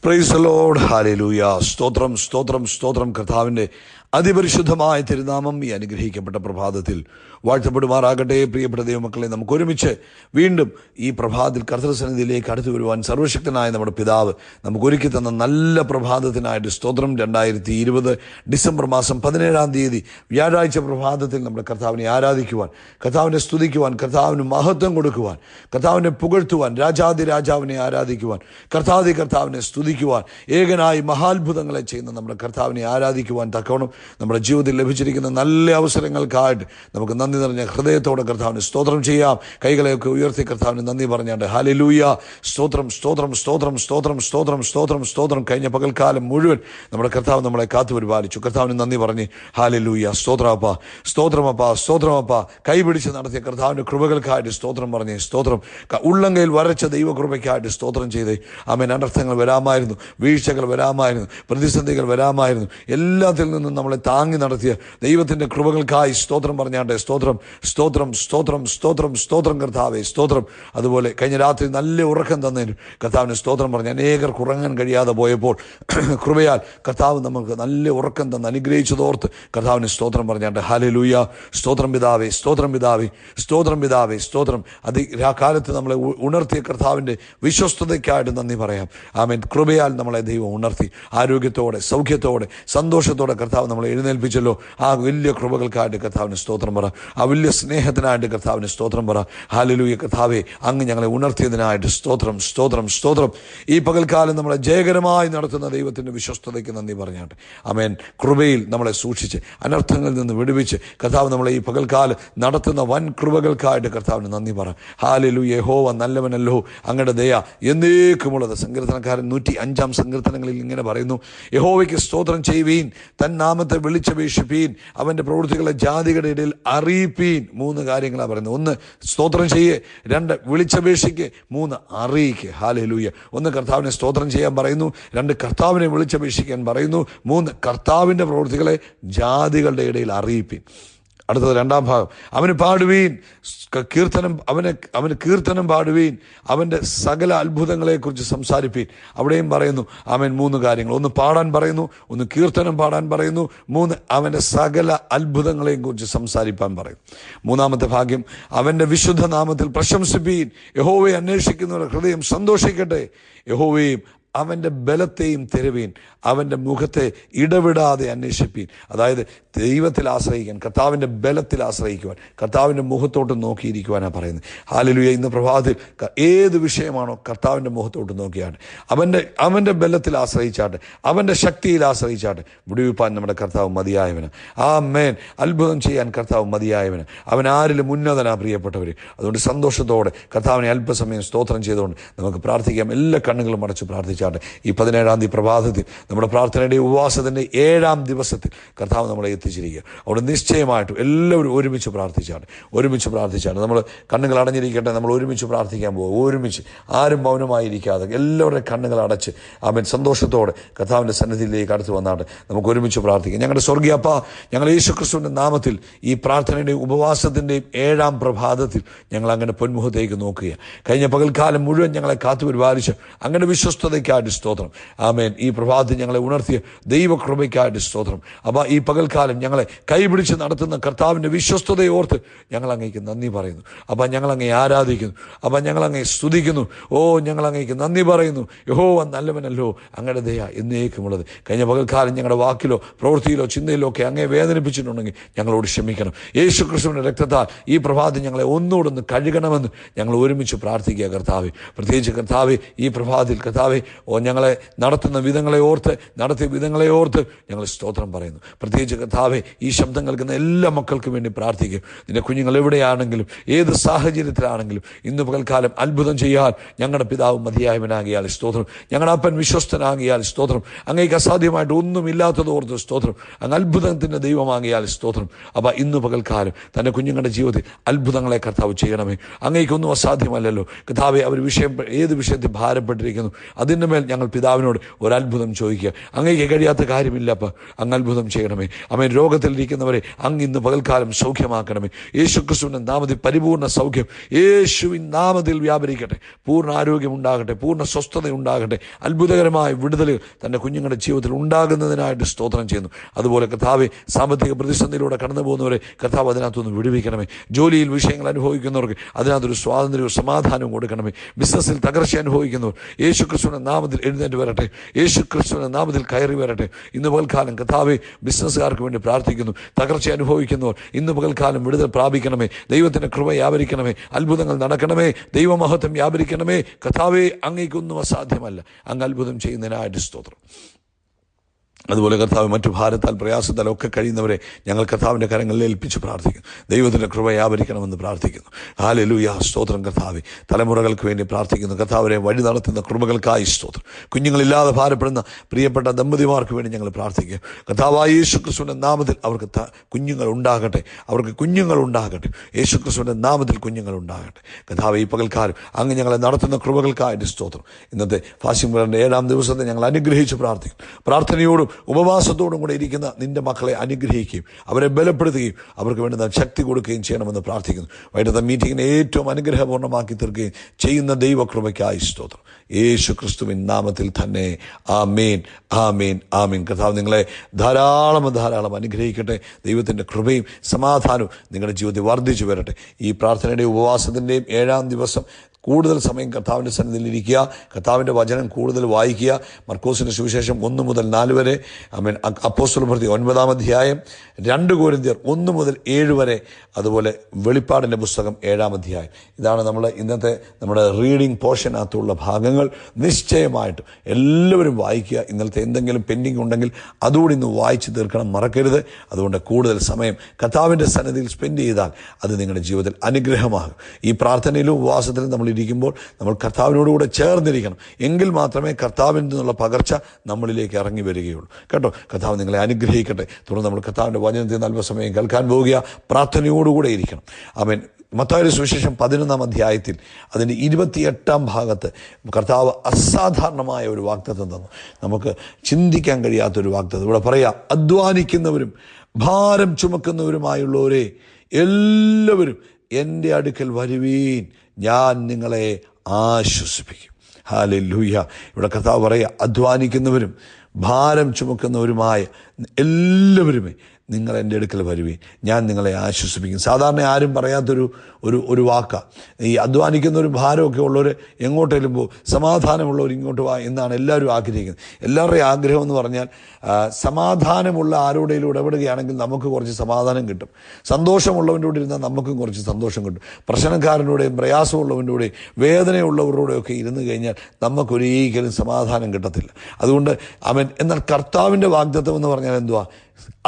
Praise the Lord. Hallelujah. സ്തോത്രം സ്തോത്രം സ്തോത്രം. കർത്താവിൻ്റെ അതിപരിശുദ്ധമായ തിരുനാമം ഈ അനുഗ്രഹിക്കപ്പെട്ട പ്രഭാതത്തിൽ വാഴ്ത്തപ്പെടുമാറാകട്ടെ. പ്രിയപ്പെട്ട ദൈവമക്കളെ, നമുക്ക് ഒരുമിച്ച് വീണ്ടും ഈ പ്രഭാതത്തിൽ കർത്തൃസന്നിധിയിലേക്ക് അടുത്തു വരുവാൻ സർവശക്തനായ നമ്മുടെ പിതാവ് നമുക്ക് ഒരുക്കി തന്ന നല്ല പ്രഭാതത്തിനായിട്ട് സ്തോത്രം. 2020 ഡിസംബർ മാസം 17 വ്യാഴാഴ്ച പ്രഭാതത്തിൽ നമ്മുടെ കർത്താവിനെ ആരാധിക്കുവാൻ, കർത്താവിനെ സ്തുതിക്കുവാൻ, കർത്താവിന് മഹത്വം കൊടുക്കുവാൻ, കർത്താവിനെ പുകഴ്ത്തുവാൻ, രാജാതി രാജാവിനെ ആരാധിക്കുവാൻ, കർത്താവിനെ സ്തുതിക്കുവാൻ, ഏകനായി മഹാത്ഭുതങ്ങളെ ചെയ്യുന്ന നമ്മുടെ കർത്താവിനെ ആരാധിക്കുവാൻ തക്കവണ്ണം നമ്മുടെ ജീവിതത്തിൽ ലഭിച്ചിരിക്കുന്ന നല്ല അവസരങ്ങൾക്കായിട്ട് നമുക്ക് നന്ദി നിറഞ്ഞ ഹൃദയത്തോടെ കർത്താവിന് സ്തോത്രം ചെയ്യാം. കൈകളെയൊക്കെ ഉയർത്തി കർത്താവിന് നന്ദി പറഞ്ഞാണ്ട് ഹല്ലേലൂയ. സ്തോത്രം സ്തോത്രം സ്തോത്രം സ്തോത്രം സ്തോത്രം സ്തോത്രം സ്തോത്രം. കഴിഞ്ഞ പകൽക്കാലം മുഴുവൻ നമ്മുടെ കർത്താവ് നമ്മളെ കാത്തു പരിപാലിച്ചു. കർത്താവിന് നന്ദി പറഞ്ഞ് ഹല്ലേലൂയ. സ്തോത്രമപ്പ സ്തോത്രമപ്പ സ്തോത്രമപ്പ. കൈപിടിച്ച് നടത്തിയ കർത്താവിൻ്റെ കൃപകൾക്കായിട്ട് സ്തോത്രം പറഞ്ഞ് സ്തോത്രം. ഉള്ളങ്കയിൽ വരച്ച ദൈവകൃപയ്ക്കായിട്ട് സ്തോത്രം ചെയ്തേ. ആമേൻ. അനർത്ഥങ്ങൾ വരാമായിരുന്നു, വീഴ്ചകൾ വരാമായിരുന്നു, പ്രതിസന്ധികൾ വരാമായിരുന്നു. എല്ലാത്തിൽ നിന്നും നമ്മളെ താങ്ങി നടത്തിയ ദൈവത്തിൻ്റെ കൃപകൾക്കായി സ്തോത്രം പറഞ്ഞാട്ടെ. സ്തോത്രം സ്തോത്രം സ്തോത്രം സ്തോത്രം സ്തോത്രം കർത്താവേ സ്തോത്രം. അതുപോലെ കഴിഞ്ഞ രാത്രി നല്ല ഉറക്കം തന്നതിന് കർത്താവിന് സ്തോത്രം പറഞ്ഞ് അനേകർക്ക് ഉറങ്ങാൻ കഴിയാതെ പോയപ്പോൾ കൃപയാൽ കർത്താവ് നമുക്ക് നല്ല ഉറക്കം തന്ന് അനുഗ്രഹിച്ചതോർത്ത് കർത്താവിന് സ്തോത്രം പറഞ്ഞാട്ടെ. ഹല്ലേലൂയ. സ്തോത്രം പിതാവേ സ്തോത്രം പിതാവേ സ്തോത്രം പിതാവേ സ്തോത്രം. കാലത്ത് നമ്മളെ ഉണർത്തിയ കർത്താവിൻ്റെ വിശ്വസ്തതയ്ക്കായിട്ട് നന്ദി പറയാം. ആമേൻ. കൃപയാൽ നമ്മളെ ദൈവം ഉണർത്തി ആരോഗ്യത്തോടെ സൗഖ്യത്തോടെ സന്തോഷത്തോടെ കർത്താവ് നമ്മളെ എഴുന്നേൽപ്പിച്ചല്ലോ. ആ വലിയ കൃപകൾക്കായിട്ട് കർത്താവിന് സ്തോത്രം പറ. ആ വലിയ സ്നേഹത്തിനായിട്ട് കർത്താവിന് സ്തോത്രം പറ. ഹല്ലേലൂയ. കർത്താവേ, അങ്ങ് ഞങ്ങളെ ഉണർത്തിയതിനായിട്ട് സ്തോത്രം സ്തോത്രം സ്തോത്രം. ഈ പകൽക്കാലം നമ്മളെ ജയകരമായി നടത്തുന്ന ദൈവത്തിൻ്റെ വിശ്വസ്തതയ്ക്ക് നന്ദി പറഞ്ഞാട്ടെ. ആമേൻ. കൃപയിൽ നമ്മളെ സൂക്ഷിച്ച് അനർത്ഥങ്ങളിൽ നിന്ന് വിടുവിച്ച് കർത്താവ് നമ്മളെ ഈ പകൽക്കാലം നടത്തുന്ന വൻ കൃപകൾക്കായിട്ട് കർത്താവിന് നന്ദി പറ. ഹല്ലേലൂയ. യഹോവ നല്ലവനല്ലോ, അങ്ങയുടെ ദയ എന്നേക്കുമുള്ളത്. സങ്കീർത്തനക്കാരൻ 105 സങ്കീർത്തനങ്ങളിൽ ഇങ്ങനെ പറയുന്നു: യഹോവയ്ക്ക് സ്തോത്രം ചെയ്യുവീൻ, തൻ നാമത്തെ വിളിച്ചപേക്ഷിപ്പീൻ, അവൻ്റെ പ്രവൃത്തികളെ ജാതികളുടെ ഇടയിൽ അറിയിപ്പീൻ. 3 കാര്യങ്ങളാണ് പറയുന്നത്. 1 സ്തോത്രം ചെയ്യേ, 2 വിളിച്ചപേക്ഷിക്ക്, 3 അറിയിക്ക്. ഹല്ലേലൂയ. 1 കർത്താവിനെ സ്തോത്രം ചെയ്യാൻ പറയുന്നു, 2 കർത്താവിനെ വിളിച്ചപേക്ഷിക്കാൻ പറയുന്നു, 3 കർത്താവിൻ്റെ പ്രവൃത്തികളെ ജാതികളുടെ ഇടയിൽ അറിയിപ്പീൻ. അടുത്തത് 2ാം ഭാഗം: അവന് പാടുവീൻ കീർത്തനം, അവന് കീർത്തനം പാടുവീൻ, അവൻ്റെ സകല അത്ഭുതങ്ങളെക്കുറിച്ച് സംസാരിപ്പീൻ. അവിടെയും പറയുന്നു അവൻ 3 കാര്യങ്ങൾ. 1 പാടാൻ പറയുന്നു, 1 കീർത്തനം പാടാൻ പറയുന്നു, 3 അവൻ്റെ സകല അത്ഭുതങ്ങളെയും കുറിച്ച് സംസാരിപ്പാൻ പറയുന്നു. 3ാമത്തെ ഭാഗ്യം: അവൻ്റെ വിശുദ്ധ നാമത്തിൽ പ്രശംസിപ്പീൻ, യഹോവയെ അന്വേഷിക്കുന്നവരുടെ ഹൃദയം സന്തോഷിക്കട്ടെ, യഹോവയും അവൻ്റെ ബലത്തെയും തിരവീൻ, അവൻ്റെ മുഖത്തെ ഇടവിടാതെ അന്വേഷിപ്പീൻ. അതായത് ദൈവത്തിൽ ആശ്രയിക്കാൻ, കർത്താവിൻ്റെ ബലത്തിൽ ആശ്രയിക്കുവാൻ, കർത്താവിൻ്റെ മുഖത്തോട്ട് നോക്കിയിരിക്കുവാനാണ് പറയുന്നത്. ഹല്ലേലൂയ. ഇന്ന് പ്രഭാതത്തിൽ ഏത് വിഷയമാണോ കർത്താവിൻ്റെ മുഖത്തോട്ട് നോക്കിയാട്ടെ, അവൻ്റെ ബലത്തിൽ ആശ്രയിച്ചാട്ടെ, അവൻ്റെ ശക്തിയിൽ ആശ്രയിച്ചാട്ടെ. വിടുവിപ്പാൻ നമ്മുടെ കർത്താവ് മതിയായവന്. ആമേൻ. അത്ഭുതം ചെയ്യാൻ കർത്താവ് മതിയായവന്. അവൻ ആരിലും ഉന്നതനാ പ്രിയപ്പെട്ടവർ. അതുകൊണ്ട് സന്തോഷത്തോടെ കർത്താവിനെ അല്പസമയം സ്തോത്രം ചെയ്തുകൊണ്ട് നമുക്ക് പ്രാർത്ഥിക്കാം. എല്ലാ കണ്ണുകളും അടച്ച് പ്രാർത്ഥിച്ചാട്ടെ. ഈ 17 പ്രഭാതത്തിൽ നമ്മുടെ പ്രാർത്ഥനയുടെ ഉപവാസത്തിൻ്റെ 7ാം ദിവസത്തിൽ കർത്താവ് നമ്മളെ എത്തിച്ചിരിക്കുക. അവിടെ നിശ്ചയമായിട്ടും എല്ലാവരും ഒരുമിച്ച് പ്രാർത്ഥിച്ചാണ്. നമ്മൾ കണ്ണുകൾ അടഞ്ഞിരിക്കട്ടെ. നമ്മൾ ഒരുമിച്ച് പ്രാർത്ഥിക്കാൻ പോകും. ഒരുമിച്ച് ആരും മൗനമായിരിക്കാതെ എല്ലാവരുടെയും കണ്ണുകൾ അടച്ച് അവൻ സന്തോഷത്തോടെ കർത്താവിൻ്റെ സന്നിധിയിലേക്ക് അടുത്ത് വന്നാട്ട് നമുക്ക് ഒരുമിച്ച് പ്രാർത്ഥിക്കാം. ഞങ്ങളുടെ സ്വർഗീയ അപ്പാ, ഞങ്ങൾ യേശുക്രിസ്തുവിൻ്റെ നാമത്തിൽ ഈ പ്രാർത്ഥനയുടെയും ഉപവാസത്തിൻ്റെയും 7ാം പ്രഭാതത്തിൽ ഞങ്ങൾ അങ്ങനെ പൊന്മുഖത്തേക്ക് നോക്കുക. കഴിഞ്ഞ പകൽക്കാലം മുഴുവൻ ഞങ്ങളെ കാത്തു പരിപാലിച്ച് അങ്ങനെ വിശ്വസ്തതയ്ക്കായിട്ട് സ്തോത്രം. ആമേൻ. ഈ പ്രഭാതത്തിൽ ഞങ്ങളെ ഉണർത്തിയ ദൈവകൃപയ്ക്കായിട്ട് സ്തോത്രം. അപ്പോൾ ഈ പകൽക്കാലം ഞങ്ങളെ കൈപിടിച്ച് നടത്തുന്ന കർത്താവിൻ്റെ വിശ്വസ്തതയെ ഓർത്ത് ഞങ്ങൾ അങ്ങേക്ക് നന്ദി പറയുന്നു. അപ്പം ഞങ്ങൾ അങ്ങേ ആരാധിക്കുന്നു. അപ്പം ഞങ്ങൾ അങ്ങേ സ്തുതിക്കുന്നു. ഞങ്ങൾ അങ്ങേക്ക് നന്ദി പറയുന്നു. യഹോവ നല്ലവനല്ലോ, അങ്ങയുടെ ദയ എന്നേക്കുമുള്ളത്. കഴിഞ്ഞ പകൽക്കാലം ഞങ്ങളുടെ വാക്കിലോ പ്രവൃത്തിയിലോ ചിന്തയിലോ ഒക്കെ അങ്ങേ വേദനിപ്പിച്ചിട്ടുണ്ടെങ്കിൽ ഞങ്ങളോട് ക്ഷമിക്കണം. യേശു ക്രിസ്തുവിൻ്റെ രക്തത്താൽ ഈ പ്രഭാതം ഞങ്ങളെ ഒന്നുകൂടൊന്ന് കഴുകണമെന്ന് ഞങ്ങൾ ഒരുമിച്ച് പ്രാർത്ഥിക്കുക. കർത്താവേ, പ്രത്യേകിച്ച് കർത്താവേ, ഈ പ്രഭാതത്തിൽ കർത്താവേ, ഞങ്ങളെ നടത്തിയ വിധങ്ങളെ ഓർത്ത് ഞങ്ങൾ സ്തോത്രം പറയുന്നു. പ്രത്യേകിച്ച് കർത്താവേ, ഈ ശബ്ദം കേൾക്കുന്ന എല്ലാ മക്കൾക്കും വേണ്ടി പ്രാർത്ഥിക്കും. നിന്റെ കുഞ്ഞുങ്ങൾ എവിടെയാണെങ്കിലും ഏത് സാഹചര്യത്തിലാണെങ്കിലും ഇന്ന് പകൽക്കാലം അത്ഭുതം ചെയ്യാൻ ഞങ്ങളുടെ പിതാവ് മതിയായവനാകിയാൽ സ്തോത്രം. ഞങ്ങളുടെ അപ്പൻ വിശ്വസ്തനാകിയാൽ സ്തോത്രം. അങ്ങേക്ക് അസാധ്യമായിട്ട് ഒന്നുമില്ലാത്തതോർത്ത് സ്തോത്രം. അങ്ങ് അത്ഭുതത്തിൻ്റെ ദൈവമാകിയാൽ സ്തോത്രം. അപ്പം ഇന്ന് പകൽക്കാലം തൻ്റെ കുഞ്ഞുങ്ങളുടെ ജീവിതത്തിൽ അത്ഭുതങ്ങളെ കർത്താവ് ചെയ്യണമേ. അങ്ങേക്കൊന്നും അസാധ്യമല്ലല്ലോ കർത്താവേ. അവർ ഏത് വിഷയത്തിൽ ഭാരപ്പെട്ടിരിക്കുന്നു അതിൻ്റെ മേൽ ഞങ്ങൾ പിതാവിനോട് ഒരത്ഭുതം ചോദിക്കുക. അങ്ങേക്ക് കഴിയാത്ത കാര്യമില്ല അപ്പ, അങ്ങ് അത്ഭുതം ചെയ്യണമേ. അവൻ രോഗത്തിലിരിക്കുന്നവരെ അങ്ങ് ഇന്ന് പകൽക്കാലം സൗഖ്യമാക്കണമേ. യേശു ക്രിസ്തുവിൻ്റെ നാമത്തിൽ പരിപൂർണ്ണ സൗഖ്യം യേശുവിൻ നാമത്തിൽ വ്യാപരിക്കട്ടെ. പൂർണ്ണ ആരോഗ്യം ഉണ്ടാകട്ടെ, പൂർണ്ണ സ്വസ്ഥത ഉണ്ടാകട്ടെ. അത്ഭുതകരമായ വിടുതലുകൾ തൻ്റെ കുഞ്ഞുങ്ങളുടെ ജീവിതത്തിൽ ഉണ്ടാകുന്നതിനായിട്ട് സ്തോത്രം ചെയ്യുന്നു. അതുപോലെ കർത്താവെ, സാമ്പത്തിക പ്രതിസന്ധിയിലൂടെ കടന്നു പോകുന്നവരെ കർത്താവ് അതിനകത്തുനിന്ന് വിടുവിക്കണമേ. ജോലിയിൽ വിഷയങ്ങൾ അനുഭവിക്കുന്നവർക്ക് അതിനകത്തൊരു സ്വാതന്ത്ര്യവും സമാധാനവും കൊടുക്കണമേ. ബിസിനസ്സിൽ തകർച്ച അനുഭവിക്കുന്നവർ യേശു ക്രിസ്തുവിൻ്റെ നാമത്തിൽ എഴുന്നേറ്റ് വരട്ടെ. യേശു ക്രിസ്തുവിൻ്റെ നാമത്തിൽ കയറി വരട്ടെ. ഇന്ന് പകൽക്കാലം കർത്താവെ, ബിസിനസ്സുകാർക്ക് വേണ്ടി പ്രാർത്ഥിക്കുന്നു. തകർച്ച അനുഭവിക്കുന്നവർ ഇന്ന് പകൽക്കാലം വിടുതൽ പ്രാപിക്കണമേ. ദൈവത്തിൻ്റെ കൃപ വ്യാപരിക്കണമേ. അത്ഭുതങ്ങൾ നടക്കണമേ. ദൈവമഹത്വം വ്യാപരിക്കണമേ. കർത്താവെ, അങ്ങേക്കൊന്നും അസാധ്യമല്ല. അങ്ങ് അത്ഭുതം ചെയ്യുന്നതിനായിട്ട് സ്തോത്രം. അതുപോലെ കർത്താവ്, മറ്റു ഭാരത്താൽ പ്രയാസത്താലൊക്കെ കഴിയുന്നവരെ ഞങ്ങൾ കർത്താവിൻ്റെ കരങ്ങളിൽ ഏൽപ്പിച്ച് പ്രാർത്ഥിക്കുന്നു. ദൈവത്തിൻ്റെ കൃപ വ്യാപരിക്കണമെന്ന് പ്രാർത്ഥിക്കുന്നു. ഹല്ലേലൂയ, സ്തോത്രം കർത്താവേ. തലമുറകൾക്ക് വേണ്ടി പ്രാർത്ഥിക്കുന്നു. കർത്താവിനെ വഴി നടത്തുന്ന കൃപകൾക്കായി സ്തോത്രം. കുഞ്ഞുങ്ങളില്ലാതെ ഭാരപ്പെടുന്ന പ്രിയപ്പെട്ട ദമ്പതിമാർക്ക് വേണ്ടി ഞങ്ങൾ പ്രാർത്ഥിക്കുക. കർത്താവായ യേശു ക്രിസ്തുവിൻ്റെ നാമത്തിൽ അവർക്ക് കുഞ്ഞുങ്ങൾ ഉണ്ടാകട്ടെ. അവർക്ക് കുഞ്ഞുങ്ങൾ ഉണ്ടാകട്ടെ. യേശു ക്രിസ്തുവിൻ്റെ നാമത്തിൽ കുഞ്ഞുങ്ങൾ ഉണ്ടാകട്ടെ. കർത്താവേ, ഈ പകൽക്കാലം അങ്ങ് ഞങ്ങളെ നടത്തുന്ന കൃപകൾക്കായിട്ട് സ്തോത്രം. ഇന്നത്തെ ഫാസ്റ്റിംഗ് പ്രയറിൻ്റെ 7-ാം ദിവസത്തെ ഞങ്ങൾ അനുഗ്രഹിച്ച് പ്രാർത്ഥിക്കുന്നു. പ്രാർത്ഥനയോടും ഉപവാസത്തോടും കൂടെ ഇരിക്കുന്ന നിന്റെ മക്കളെ അനുഗ്രഹിക്കുകയും അവരെ ബലപ്പെടുത്തുകയും അവർക്ക് വേണ്ടുന്ന ശക്തി കൊടുക്കുകയും ചെയ്യണമെന്ന് പ്രാർത്ഥിക്കുന്നു. വൈകിട്ടത്തെ മീറ്റിങ്ങിനെ ഏറ്റവും അനുഗ്രഹപൂർണ്ണമാക്കി തീർക്കുകയും ചെയ്യുന്ന ദൈവകൃപയ്ക്കായി സ്തോത്രം. യേശു ക്രിസ്തുവിൻ നാമത്തിൽ തന്നെ ആമേൻ, ആമേൻ, ആമേൻ. കർത്താവ് നിങ്ങളെ ധാരാളം അനുഗ്രഹിക്കട്ടെ. ദൈവത്തിൻ്റെ കൃപയും സമാധാനവും നിങ്ങളുടെ ജീവിതത്തിൽ വർദ്ധിച്ചു വരട്ടെ. ഈ പ്രാർത്ഥനയുടെയും ഉപവാസത്തിൻ്റെയും 7-ാം ദിവസം കൂടുതൽ സമയം കർത്താവിൻ്റെ സന്നിധിയിൽ ഇരിക്കുക. കർത്താവിൻ്റെ വചനം കൂടുതൽ വായിക്കുക. മർക്കോസിൻ്റെ സുവിശേഷം 1 മുതൽ 4 വരെ, അപ്പോസ്തല പ്രവൃത്തി 9-ാം അധ്യായം, 2 കൊരിന്ത്യർ 1 മുതൽ 7 വരെ, അതുപോലെ വെളിപ്പാടിൻ്റെ പുസ്തകം 7-ാം അധ്യായം. ഇതാണ് നമ്മൾ ഇന്നത്തെ നമ്മുടെ റീഡിംഗ് പോർഷനകത്തുള്ള ഭാഗങ്ങൾ. നിശ്ചയമായിട്ടും എല്ലാവരും വായിക്കുക. ഇന്നലത്തെ എന്തെങ്കിലും പെൻഡിങ് ഉണ്ടെങ്കിൽ അതുകൂടി ഇന്ന് വായിച്ച് തീർക്കണം, മറക്കരുത്. അതുകൊണ്ട് കൂടുതൽ സമയം കർത്താവിൻ്റെ സന്നിധിയിൽ സ്പെൻഡ് ചെയ്താൽ അത് നിങ്ങളുടെ ജീവിതത്തിൽ അനുഗ്രഹമാകും. ഈ പ്രാർത്ഥനയിലും ഉപവാസത്തിലും നമ്മൾ ഇരിക്കുമ്പോൾ നമ്മൾ കർത്താവിനോടുകൂടെ ചേർന്നിരിക്കണം. എങ്കിൽ മാത്രമേ കർത്താവിൽ നിന്നുള്ള പകർച്ച നമ്മളിലേക്ക് ഇറങ്ങി വരികയുള്ളൂ. കേട്ടോ, കർത്താവ് നിങ്ങളെ അനുഗ്രഹിക്കട്ടെ. തുടർന്ന് നമ്മൾ കർത്താവിൻ്റെ വചനത്തിൽ അല്പസമയം കേൾക്കാൻ പോവുക. പ്രാർത്ഥനയോടുകൂടെ ഇരിക്കണം. ആമേൻ. മത്തായിയുടെ സുവിശേഷം 11-ാം അധ്യായത്തിൽ അതിൻ്റെ 28-ാം ഭാഗത്ത് കർത്താവ് അസാധാരണമായ ഒരു വാഗ്ദത്തം തന്നു. നമുക്ക് ചിന്തിക്കാൻ കഴിയാത്തൊരു വാഗ്ദത്തം. ഇവിടെ പറയാം, അധ്വാനിക്കുന്നവരും ഭാരം ചുമക്കുന്നവരുമായുള്ളവരെ എല്ലാവരും എൻ്റെ അടുക്കൽ വരുവീൻ, ഞാൻ നിങ്ങളെ ആശ്വസിപ്പിക്കും. ഹല്ലേലൂയ. ഇവിടെ കർത്താവ് പറയുക, അധ്വാനിക്കുന്നവരും ഭാരം ചുമക്കുന്നവരുമായ എല്ലാവരുമേ നിങ്ങൾ എൻ്റെ അടുക്കൽ വരുവീൻ, ഞാൻ നിങ്ങളെ ആശ്വസിപ്പിക്കും. സാധാരണ ആരും പറയാത്തൊരു ഒരു വാക്കാണ്. ഈ അധ്വാനിക്കുന്നവരും ഭാരമൊക്കെ ഉള്ളവർ എങ്ങോട്ടേലും പോകും, സമാധാനമുള്ളവർ ഇങ്ങോട്ട് വാ എന്നാണ് എല്ലാവരും ആഗ്രഹിക്കുന്നത്. എല്ലാവരുടെയും ആഗ്രഹം എന്ന് പറഞ്ഞാൽ സമാധാനമുള്ള ആരോടെങ്കിലും ഇടപെടുകയാണെങ്കിൽ നമുക്ക് കുറച്ച് സമാധാനം കിട്ടും. സന്തോഷമുള്ളവൻ്റെ കൂടെ ഇരുന്നാൽ നമുക്കും കുറച്ച് സന്തോഷം കിട്ടും. പ്രശ്നക്കാരനോടെയും പ്രയാസമുള്ളവൻ്റെയും വേദനയുള്ളവരോടെയൊക്കെ ഇരുന്ന് കഴിഞ്ഞാൽ നമുക്കൊരിക്കലും സമാധാനം കിട്ടത്തില്ല. അതുകൊണ്ട് എന്നാൽ കർത്താവിൻ്റെ വാഗ്ദത്തം എന്ന് പറഞ്ഞാൽ എന്തുവാ?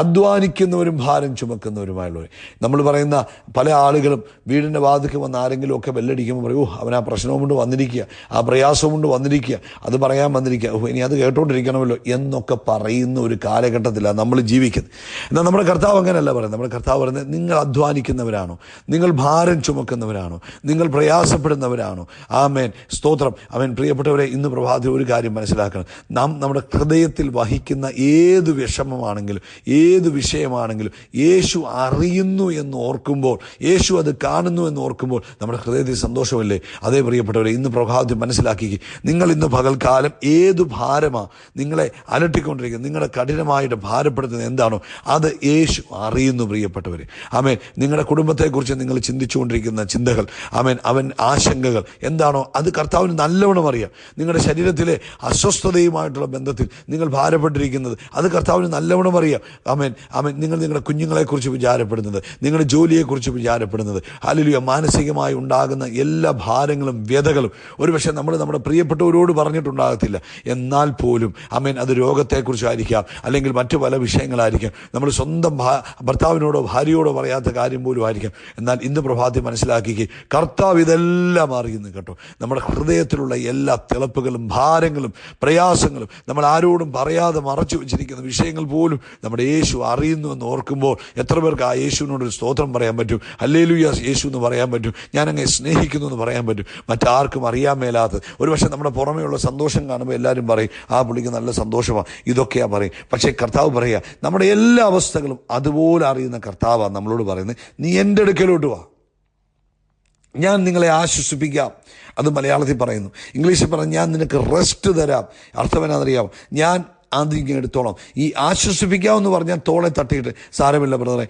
അധ്വാനിക്കുന്നവരും ഭാരം ചുമക്കുന്നവരുമായുള്ളവർ. നമ്മൾ പറയുന്ന പല ആളുകളും വീടിൻ്റെ വാതിൽക്ക് വന്ന് ആരെങ്കിലും ഒക്കെ ബെല്ലടിക്കുമ്പോൾ പറയും, അവൻ ആ പ്രശ്നവും കൊണ്ട് വന്നിരിക്കുക, ആ പ്രയാസവും കൊണ്ട് വന്നിരിക്കുക, അത് പറയാൻ വന്നിരിക്കുക, ഇനി അത് കേട്ടോണ്ടിരിക്കണമല്ലോ എന്നൊക്കെ പറയുന്ന ഒരു കാലഘട്ടത്തിലാണ് നമ്മൾ ജീവിക്കുന്നത്. എന്നാൽ നമ്മുടെ കർത്താവ് അങ്ങനെയല്ല പറയുന്നത്. നമ്മുടെ കർത്താവ് പറയുന്നത്, നിങ്ങൾ അധ്വാനിക്കുന്നവരാണോ, നിങ്ങൾ ഭാരം ചുമക്കുന്നവരാണോ, നിങ്ങൾ പ്രയാസപ്പെടുന്നവരാണോ? ആമേൻ, സ്തോത്രം. പ്രിയപ്പെട്ടവരെ, ഇന്ന് പ്രഭാതത്തിൽ ഒരു കാര്യം മനസ്സിലാക്കണം. നമ്മുടെ ഹൃദയത്തിൽ വഹിക്കുന്ന ഏത് വിഷമമാണെങ്കിലും ഏത് വിഷയമാണെങ്കിലും യേശു അറിയുന്നു എന്ന് ഓർക്കുമ്പോൾ, യേശു അത് കാണുന്നു എന്ന് ഓർക്കുമ്പോൾ നമ്മുടെ ഹൃദയത്തിൽ സന്തോഷമല്ലേ? അതേ പ്രിയപ്പെട്ടവരെ, ഇന്ന് പ്രഭാതത്തിൽ മനസ്സിലാക്കി, നിങ്ങൾ ഇന്ന് പകൽക്കാലം ഏത് ഭാരമാണ് നിങ്ങളെ അലട്ടിക്കൊണ്ടിരിക്കുന്നത്, നിങ്ങളെ കഠിനമായിട്ട് ഭാരപ്പെടുത്തുന്നത് എന്താണോ അത് യേശു അറിയുന്നു പ്രിയപ്പെട്ടവരെ. ആമേൻ. നിങ്ങളുടെ കുടുംബത്തെക്കുറിച്ച് നിങ്ങൾ ചിന്തിച്ചുകൊണ്ടിരിക്കുന്ന ചിന്തകൾ, അവൻ ആശങ്കകൾ എന്താണോ അത് കർത്താവിന് നല്ലവണ്ണം അറിയാം. നിങ്ങളുടെ ശരീരത്തിലെ അസ്വസ്ഥതയുമായിട്ടുള്ള ബന്ധത്തിൽ നിങ്ങൾ ഭാരപ്പെട്ടിരിക്കുന്നത് അത് കർത്താവിന് നല്ലവണ്ണം അറിയാം. നിങ്ങൾ നിങ്ങളുടെ കുഞ്ഞുങ്ങളെക്കുറിച്ച് വിചാരപ്പെടുന്നത്, നിങ്ങളുടെ ജോലിയെക്കുറിച്ച് വിചാരപ്പെടുന്നത്, ഹല്ലേലൂയ, മാനസികമായി ഉണ്ടാകുന്ന എല്ലാ ഭാരങ്ങളും വ്യതകളും ഒരുപക്ഷെ നമ്മൾ നമ്മുടെ പ്രിയപ്പെട്ടവരോട് പറഞ്ഞിട്ടുണ്ടാകത്തില്ല. എന്നാൽ പോലും അത് രോഗത്തെക്കുറിച്ചായിരിക്കാം, അല്ലെങ്കിൽ മറ്റു പല വിഷയങ്ങളായിരിക്കാം, നമ്മൾ സ്വന്തം ഭർത്താവിനോടോ ഭാര്യയോടോ പറയാത്ത കാര്യം പോലും ആയിരിക്കാം. എന്നാൽ ഇന്ന് പ്രഭാതത്തിൽ മനസ്സിലാക്കി, കർത്താവ് ഇതെല്ലാം അറിയുന്നു കേട്ടോ. നമ്മുടെ ഹൃദയത്തിലുള്ള എല്ലാ തിളപ്പുകളും ഭാരങ്ങളും പ്രയാസങ്ങളും, നമ്മൾ ആരോടും പറയാതെ മറച്ചു വെച്ചിരിക്കുന്ന വിഷയങ്ങൾ പോലും നമ്മൾ നമ്മുടെ യേശു അറിയുന്നു എന്ന് ഓർക്കുമ്പോൾ എത്ര പേർക്ക് ആ യേശുവിനോടൊരു സ്തോത്രം പറയാൻ പറ്റും? ഹല്ലേലൂയ യേശു എന്ന് പറയാൻ പറ്റും. ഞാനങ്ങനെ സ്നേഹിക്കുന്നു എന്ന് പറയാൻ പറ്റും. മറ്റാർക്കും അറിയാൻ മേലാത്തത്. ഒരുപക്ഷെ നമ്മുടെ പുറമേയുള്ള സന്തോഷം കാണുമ്പോൾ എല്ലാവരും പറയും, ആ പുള്ളിക്ക് നല്ല സന്തോഷമാണ്, ഇതൊക്കെയാ പറയും. പക്ഷേ കർത്താവ് പറയുക, നമ്മുടെ എല്ലാ അവസ്ഥകളും അതുപോലെ അറിയുന്ന കർത്താവാണ് നമ്മളോട് പറയുന്നത്, നീ എൻ്റെ അടുക്കലോട്ട് വാ, ഞാൻ നിങ്ങളെ ആശ്വസിപ്പിക്കാം. അത് മലയാളത്തിൽ പറയുന്നു. ഇംഗ്ലീഷിൽ പറഞ്ഞു, ഞാൻ നിനക്ക് റെസ്റ്റ് തരാം. അർത്ഥം എന്നാണെന്നറിയാം, ഞാൻ ആദ്യം എടുത്തോളാം. ഈ ആശ്വസിപ്പിക്കാമെന്ന് പറഞ്ഞാൽ തോളെ തട്ടിയിട്ട്, സാരമില്ല ബ്രദറെ,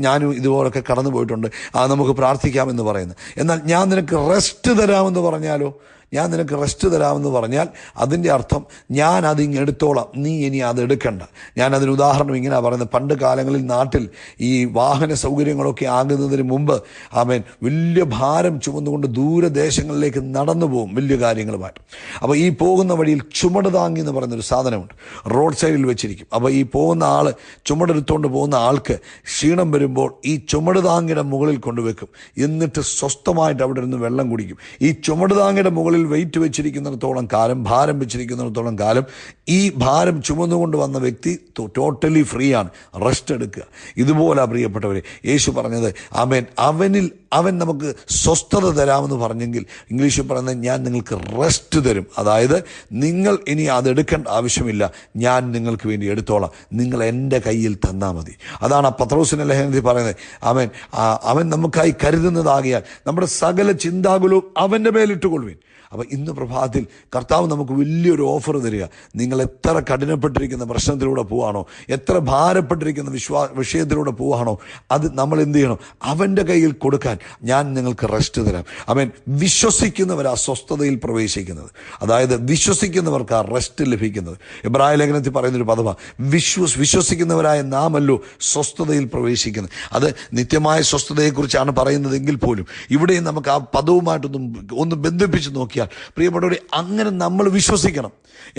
ഞാനും ഇതുപോലൊക്കെ കടന്നു പോയിട്ടുണ്ട്, നമുക്ക് പ്രാർത്ഥിക്കാമെന്ന് പറയുന്നത്. എന്നാൽ ഞാൻ നിനക്ക് റെസ്റ്റ് തരാമെന്ന് പറഞ്ഞാലോ, ഞാൻ നിനക്ക് റെസ്റ്റ് തരാമെന്ന് പറഞ്ഞാൽ അതിൻ്റെ അർത്ഥം ഞാൻ അതിങ്ങ് എടുത്തോളാം, നീ ഇനി അത് എടുക്കണ്ട. ഞാനതിന് ഉദാഹരണം ഇങ്ങനെയാണ് പറയുന്നത്. പണ്ട് കാലങ്ങളിൽ നാട്ടിൽ ഈ വാഹന സൗകര്യങ്ങളൊക്കെ ആകുന്നതിന് മുമ്പ് വലിയ ഭാരം ചുമന്നുകൊണ്ട് ദൂരദേശങ്ങളിലേക്ക് നടന്നു പോകും വലിയ കാര്യങ്ങളുമായിട്ട്. അപ്പോൾ ഈ പോകുന്ന വഴിയിൽ ചുമട് താങ്ങി എന്ന് പറയുന്നൊരു സാധനമുണ്ട്, റോഡ് സൈഡിൽ വെച്ചിരിക്കും. അപ്പോൾ ഈ പോകുന്ന ആൾ, ചുമടെടുത്തുകൊണ്ട് പോകുന്ന ആൾക്ക് ക്ഷീണം വരുമ്പോൾ ഈ ചുമട് താങ്ങിയുടെ മുകളിൽ കൊണ്ടുവെക്കും. എന്നിട്ട് സ്വസ്ഥമായിട്ട് അവിടെ ഇരുന്ന് വെള്ളം കുടിക്കും. ഈ ചുമട് താങ്ങിയുടെ മുകളിൽ വെയിറ്റ് വെച്ചിരിക്കുന്നിടത്തോളം കാലം, ഭാരം വെച്ചിരിക്കുന്നിടത്തോളം കാലം ഈ ഭാരം ചുമന്നുകൊണ്ട് വന്ന വ്യക്തി ടോട്ടലി ഫ്രീ ആണ്, റെസ്റ്റ് എടുക്കുക. ഇതുപോലെ പ്രിയപ്പെട്ടവരെ യേശു പറഞ്ഞത്, അവൻ നമുക്ക് സ്വസ്ഥത തരാമെന്ന് പറഞ്ഞെങ്കിൽ ഇംഗ്ലീഷിൽ പറയുന്നത്, ഞാൻ നിങ്ങൾക്ക് റെസ്റ്റ് തരും. അതായത് നിങ്ങൾ ഇനി അതെടുക്കേണ്ട ആവശ്യമില്ല, ഞാൻ നിങ്ങൾക്ക് വേണ്ടി എടുത്തോളാം, നിങ്ങൾ എൻ്റെ കയ്യിൽ തന്നാൽ മതി. അതാണ് ആ പത്രോസിന്റെ ലേഖനത്തിൽ പറയുന്നത്. അവൻ നമുക്കായി കരുതുന്നതാകിയാൽ നമ്മുടെ സകല ചിന്താകുലവും അവൻ്റെ മേലിട്ടുകൊള്ളുവിൻ. അപ്പോൾ ഇന്ന് പ്രഭാതത്തിൽ കർത്താവ് നമുക്ക് വലിയൊരു ഓഫർ തരിക. നിങ്ങൾ എത്ര കഠിനപ്പെട്ടിരിക്കുന്ന പ്രശ്നത്തിലൂടെ പോവാണോ, എത്ര ഭാരപ്പെട്ടിരിക്കുന്ന വിഷയത്തിലൂടെ പോവാണോ, അത് നമ്മൾ എന്ത് ചെയ്യണം? അവൻ്റെ കയ്യിൽ കൊടുക്കാൻ ഞാൻ നിങ്ങൾക്ക് റെസ്റ്റ് തരാം. വിശ്വസിക്കുന്നവരാ സ്വസ്ഥതയിൽ പ്രവേശിക്കുന്നത്. അതായത് വിശ്വസിക്കുന്നവർക്ക് ആ റെസ്റ്റ് ലഭിക്കുന്നത്. എബ്രായ ലേഖനത്തിൽ പറയുന്നൊരു പദമാണ്, വിശ്വസിക്കുന്നവരായ നാമല്ലോ സ്വസ്ഥതയിൽ പ്രവേശിക്കുന്നത്. അത് നിത്യമായ സ്വസ്ഥതയെക്കുറിച്ചാണ് പറയുന്നതെങ്കിൽ പോലും ഇവിടെയും നമുക്ക് ആ പദവുമായിട്ടൊന്ന് ബന്ധിപ്പിച്ച് നോക്കിയാൽ, പ്രിയപ്പെട്ടവരെ, അങ്ങനെ നമ്മൾ വിശ്വസിക്കണം.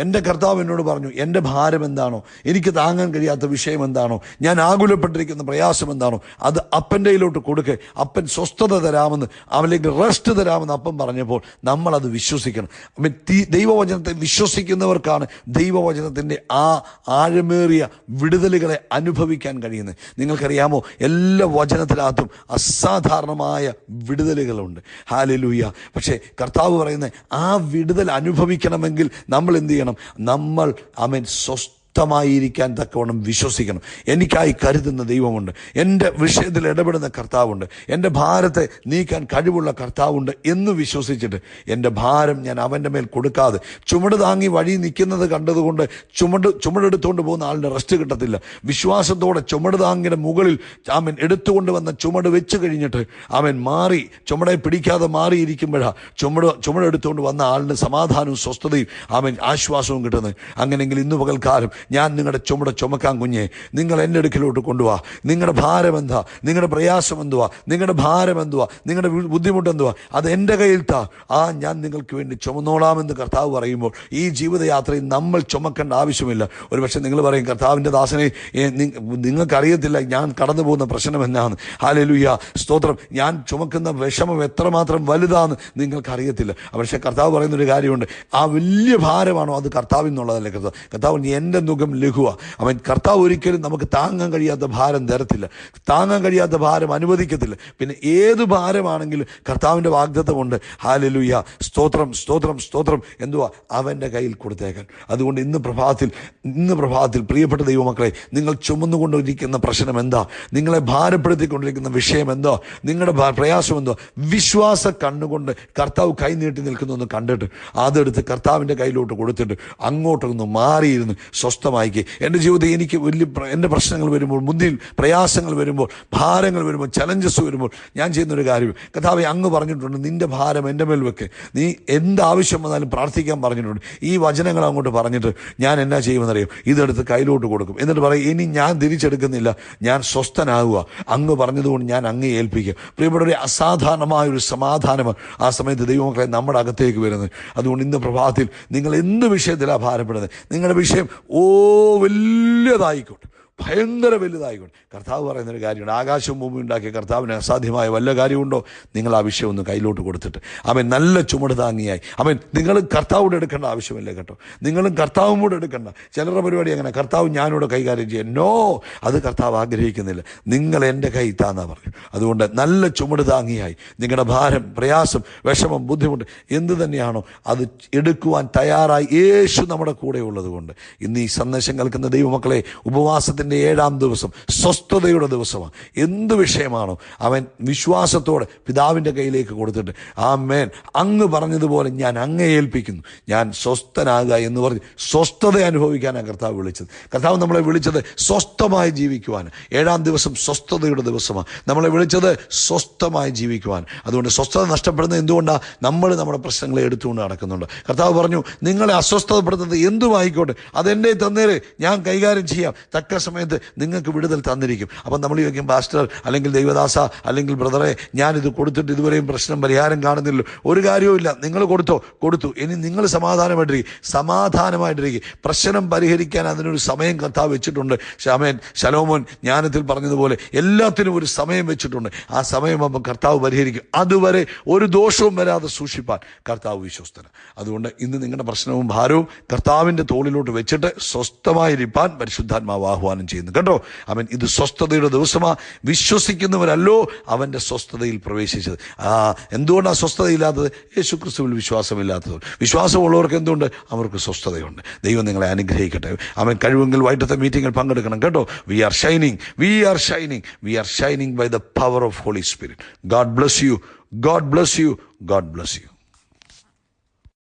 എൻ്റെ കർത്താവ് എന്നോട് പറഞ്ഞു, എൻ്റെ ഭാരം എന്താണോ, എനിക്ക് താങ്ങാൻ കഴിയാത്ത വിഷയം എന്താണോ, ഞാൻ ആകുലപ്പെട്ടിരിക്കുന്ന പ്രയാസം എന്താണോ, അത് അപ്പൻ്റെ കയ്യിലോട്ട് കൊടുക്കുക. അപ്പൻ സ്വസ്ഥത തരാമെന്ന്, അവനിലേക്ക് റെസ്റ്റ് തരാമെന്ന് അപ്പൻ പറഞ്ഞപ്പോൾ നമ്മളത് വിശ്വസിക്കണം. ദൈവവചനത്തെ വിശ്വസിക്കുന്നവർക്കാണ് ദൈവവചനത്തിൻ്റെ ആ ആഴമേറിയ വിടുതലുകളെ അനുഭവിക്കാൻ കഴിയുന്നത്. നിങ്ങൾക്കറിയാമോ, എല്ലാ വചനത്തിനകത്തും അസാധാരണമായ വിടുതലുകളുണ്ട്. ഹല്ലേലൂയ. പക്ഷേ കർത്താവ് പറയുന്നത്, ആ വിടുതൽ അനുഭവിക്കണമെങ്കിൽ നമ്മൾ എന്ത് ചെയ്യണം? നമ്മൾ സ്വസ്ഥമായിരിക്കാൻ തക്കവണ്ണം വിശ്വസിക്കണം. എനിക്കായി കരുതുന്ന ദൈവമുണ്ട്, എൻ്റെ വിഷയത്തിൽ ഇടപെടുന്ന കർത്താവുണ്ട്, എൻ്റെ ഭാരത്തെ നീക്കാൻ കഴിവുള്ള കർത്താവുണ്ട് എന്ന് വിശ്വസിച്ചിട്ട് എൻ്റെ ഭാരം ഞാൻ അവൻ്റെ മേൽ കൊടുക്കാതെ, ചുമട് താങ്ങി വഴി നിൽക്കുന്നത് കണ്ടതുകൊണ്ട് ചുമടെടുത്തുകൊണ്ട് പോകുന്ന ആളിന് റെസ്റ്റ് കിട്ടത്തില്ല. വിശ്വാസത്തോടെ ചുമട് താങ്ങിയുടെ മുകളിൽ എടുത്തുകൊണ്ട് വന്ന ചുമട് വെച്ച് കഴിഞ്ഞിട്ട് മാറി, ചുമടെ പിടിക്കാതെ മാറിയിരിക്കുമ്പോഴാണ് ചുമടെടുത്തുകൊണ്ട് വന്ന ആളിന് സമാധാനവും സ്വസ്ഥതയും ആശ്വാസവും കിട്ടുന്നത്. അങ്ങനെയെങ്കിൽ ഇന്ന് പകൽക്കാലം ഞാൻ നിങ്ങളുടെ ചുമക്കാൻ കുഞ്ഞെ, നിങ്ങൾ എൻ്റെ അടുക്കലോട്ട് കൊണ്ടുപോവാ. നിങ്ങളുടെ ഭാരം എന്താ, നിങ്ങളുടെ പ്രയാസം എന്തുവാ, നിങ്ങളുടെ ഭാരം എന്തുവാ, നിങ്ങളുടെ ബുദ്ധിമുട്ട് എന്തുവാ, അത് എൻ്റെ കയ്യിൽ താ. ഞാൻ നിങ്ങൾക്ക് വേണ്ടി ചുമന്നോളാമെന്ന് കർത്താവ് പറയുമ്പോൾ ഈ ജീവിതയാത്രയിൽ നമ്മൾ ചുമക്കേണ്ട ആവശ്യമില്ല. ഒരു പക്ഷേ നിങ്ങൾ പറയും, കർത്താവിൻ്റെ ദാസനെ, നിങ്ങൾക്കറിയത്തില്ല ഞാൻ കടന്നു പോകുന്ന പ്രശ്നം എന്നാണ്. ഹല്ലേലൂയ, സ്തോത്രം. ഞാൻ ചുമക്കുന്ന വിഷമം എത്രമാത്രം വലുതാന്ന് നിങ്ങൾക്കറിയത്തില്ല. പക്ഷേ കർത്താവ് പറയുന്നൊരു കാര്യമുണ്ട്, ആ വലിയ ഭാരമാണോ അത് കർത്താവിൽ നിന്നുള്ളതല്ലേ. കർത്താവ് എൻ്റെ മുഖം ലഘുവ. കർത്താവ് ഒരിക്കലും നമുക്ക് താങ്ങാൻ കഴിയാത്ത ഭാരം തരത്തില്ല, താങ്ങാൻ കഴിയാത്ത ഭാരം അനുവദിക്കത്തില്ല. പിന്നെ ഏത് ഭാരമാണെങ്കിലും കർത്താവിൻ്റെ വാഗ്ദത്തമുണ്ട്. ഹല്ലേലൂയ, സ്തോത്രം സ്തോത്രം സ്തോത്രം. എന്തുവാ? അവൻ്റെ കയ്യിൽ കൊടുത്തേക്കാൻ. അതുകൊണ്ട് ഇന്ന് പ്രഭാതത്തിൽ പ്രിയപ്പെട്ട ദൈവമക്കളെ, നിങ്ങൾ ചുമന്നുകൊണ്ടിരിക്കുന്ന പ്രശ്നം എന്താ, നിങ്ങളെ ഭാരപ്പെടുത്തിക്കൊണ്ടിരിക്കുന്ന വിഷയം എന്തോ, നിങ്ങളുടെ പ്രയാസം എന്തോ, വിശ്വാസ കണ്ണുകൊണ്ട് കർത്താവ് കൈ നീട്ടി നിൽക്കുന്നു എന്ന് കണ്ടിട്ട് അതെടുത്ത് കർത്താവിൻ്റെ കയ്യിലോട്ട് കൊടുത്തിട്ട് അങ്ങോട്ടൊന്ന് മാറിയിരുന്ന് സ്വസ്ഥമായിക്ക്. എൻ്റെ ജീവിതത്തിൽ എനിക്ക് എൻ്റെ പ്രശ്നങ്ങൾ വരുമ്പോൾ, മുന്നിൽ പ്രയാസങ്ങൾ വരുമ്പോൾ, ഭാരങ്ങൾ വരുമ്പോൾ, ചലഞ്ചസ് വരുമ്പോൾ ഞാൻ ചെയ്യുന്നൊരു കാര്യം, കർത്താവേ അങ്ങ് പറഞ്ഞിട്ടുണ്ട്, നിൻ്റെ ഭാരം എൻ്റെ മേൽ വെക്ക്, നീ എന്താവശ്യം വന്നാലും പ്രാർത്ഥിക്കാൻ പറഞ്ഞിട്ടുണ്ട്. ഈ വചനങ്ങൾ അങ്ങോട്ട് പറഞ്ഞിട്ട് ഞാൻ എന്നാ ചെയ്യുമെന്നറിയും, ഇതെടുത്ത് കയ്യിലോട്ട് കൊടുക്കും. എന്നിട്ട് പറയും, ഇനി ഞാൻ തിരിച്ചെടുക്കുന്നില്ല, ഞാൻ സ്വസ്ഥനാകുക, അങ്ങ് പറഞ്ഞതുകൊണ്ട് ഞാൻ അങ്ങേ ഏൽപ്പിക്കുക. പ്രിയപ്പെട്ടവരെ, അസാധാരണമായൊരു സമാധാനമാണ് ആ സമയത്ത് ദൈവമക്കളെ നമ്മുടെ അകത്തേക്ക് വരുന്നത്. അതുകൊണ്ട് ഇന്ന് പ്രഭാതത്തിൽ നിങ്ങൾ എന്ത് വിഷയത്തിലാണ് ഭാരപ്പെടുന്നത്, നിങ്ങളുടെ വിഷയം വലിയതായിക്കോട്ടെ, ഭയങ്കര വലുതായിക്കൊണ്ട്. കർത്താവ് പറയുന്നൊരു കാര്യമുണ്ട്, ആകാശവും ഭൂമി ഉണ്ടാക്കിയ കർത്താവിന് അസാധ്യമായ വല്ല കാര്യമുണ്ടോ? നിങ്ങൾ ആ വിഷയം ഒന്ന് കയ്യിലോട്ട് കൊടുത്തിട്ട് അവൻ നല്ല ചുമട് താങ്ങിയായി. അവൻ നിങ്ങൾ കർത്താവോട് എടുക്കേണ്ട ആവശ്യമില്ല കേട്ടോ, നിങ്ങളും കർത്താവും കൂടെ എടുക്കേണ്ട. ചിലരുടെ പരിപാടി അങ്ങനെ, കർത്താവ് ഞാനോട് കൈകാര്യം ചെയ്യാൻ. നോ, അത് കർത്താവ് ആഗ്രഹിക്കുന്നില്ല. നിങ്ങൾ എൻ്റെ കൈ താന്നാ പറഞ്ഞു. അതുകൊണ്ട് നല്ല ചുമട് താങ്ങിയായി നിങ്ങളുടെ ഭാരം, പ്രയാസം, വിഷമം, ബുദ്ധിമുട്ട് എന്ത് തന്നെയാണോ അത് എടുക്കുവാൻ തയ്യാറായി യേശു നമ്മുടെ കൂടെ ഉള്ളത് കൊണ്ട് ഇന്ന് ഈ സന്ദേശം കേൾക്കുന്ന ദൈവമക്കളെ, ഉപവാസത്തിൻ്റെ 7-ാം ദിവസം സ്വസ്ഥതയുടെ ദിവസമാണ്. എന്ത് വിഷയമാണോ അവൻ വിശ്വാസത്തോടെ പിതാവിൻ്റെ കയ്യിലേക്ക് കൊടുത്തിട്ട്, ആമേൻ, അങ്ങ് പറഞ്ഞതുപോലെ ഞാൻ അങ്ങേ ഏൽപ്പിക്കുന്നു, ഞാൻ സ്വസ്ഥനാകുക എന്ന് പറഞ്ഞ് സ്വസ്ഥത അനുഭവിക്കാനാണ് കർത്താവ് വിളിച്ചത്. കർത്താവ് നമ്മളെ വിളിച്ചത് സ്വസ്ഥമായി ജീവിക്കുവാൻ. 7-ാം ദിവസം സ്വസ്ഥതയുടെ ദിവസമാണ്. നമ്മളെ വിളിച്ചത് സ്വസ്ഥമായി ജീവിക്കുവാൻ. അതുകൊണ്ട് സ്വസ്ഥത നഷ്ടപ്പെടുന്നത് എന്തുകൊണ്ടാണ്? നമ്മൾ നമ്മുടെ പ്രശ്നങ്ങളെ എടുത്തുകൊണ്ട് നടക്കുന്നുണ്ട്. കർത്താവ് പറഞ്ഞു, നിങ്ങളെ അസ്വസ്ഥതപ്പെടുത്തുന്നത് എന്തുമായിക്കോട്ടെ അതെൻ്റെ തന്നേരെ, ഞാൻ കൈകാര്യം ചെയ്യാം, തക്ക സമയത്ത് നിങ്ങൾക്ക് വിടുതൽ തന്നിരിക്കും. അപ്പം നമ്മൾ ചോദിക്കും, പാസ്റ്റർ അല്ലെങ്കിൽ ദൈവദാസ അല്ലെങ്കിൽ ബ്രദറെ, ഞാനിത് കൊടുത്തിട്ട് ഇതുവരെയും പ്രശ്നം പരിഹാരം കാണുന്നില്ലല്ലോ. ഒരു കാര്യവുമില്ല, നിങ്ങൾ കൊടുത്തു. ഇനി നിങ്ങൾ സമാധാനമായിട്ടിരിക്കും. പ്രശ്നം പരിഹരിക്കാൻ അതിനൊരു സമയം കർത്താവ് വെച്ചിട്ടുണ്ട്. ശലോമോൻ ജ്ഞാനത്തിൽ പറഞ്ഞതുപോലെ എല്ലാത്തിനും ഒരു സമയം വെച്ചിട്ടുണ്ട്. ആ സമയമാകുമ്പോൾ കർത്താവ് പരിഹരിക്കും. അതുവരെ ഒരു ദോഷവും വരാതെ സൂക്ഷിപ്പാൻ കർത്താവ് വിശ്വസ്തന്. അതുകൊണ്ട് ഇന്ന് നിങ്ങളുടെ പ്രശ്നവും ഭാരവും കർത്താവിൻ്റെ തോളിലോട്ട് വെച്ചിട്ട് സ്വസ്ഥമായിരിക്കാൻ പരിശുദ്ധാത്മാവ് ആഹ്വാനം ചെയ്യുന്നു കേട്ടോ. അവൻ ഇത് സ്വസ്ഥതയുടെ ദിവസമാണ്. വിശ്വസിക്കുന്നവരല്ലോ അവൻ്റെ സ്വസ്ഥതയിൽ പ്രവേശിച്ചത്. എന്തുകൊണ്ടാണ് സ്വസ്ഥതയില്ലാത്തത്? യേശു ക്രിസ്തുവിൽ വിശ്വാസമില്ലാത്തത്. വിശ്വാസമുള്ളവർക്ക് എന്തുകൊണ്ട്? അവർക്ക് സ്വസ്ഥതയുണ്ട്. ദൈവം നിങ്ങളെ അനുഗ്രഹിക്കട്ടെ. അവൻ കഴിവെങ്കിൽ വൈകിട്ടത്തെ മീറ്റിങ്ങിൽ പങ്കെടുക്കണം കേട്ടോ. We are shining by the power of Holy Spirit. God bless you.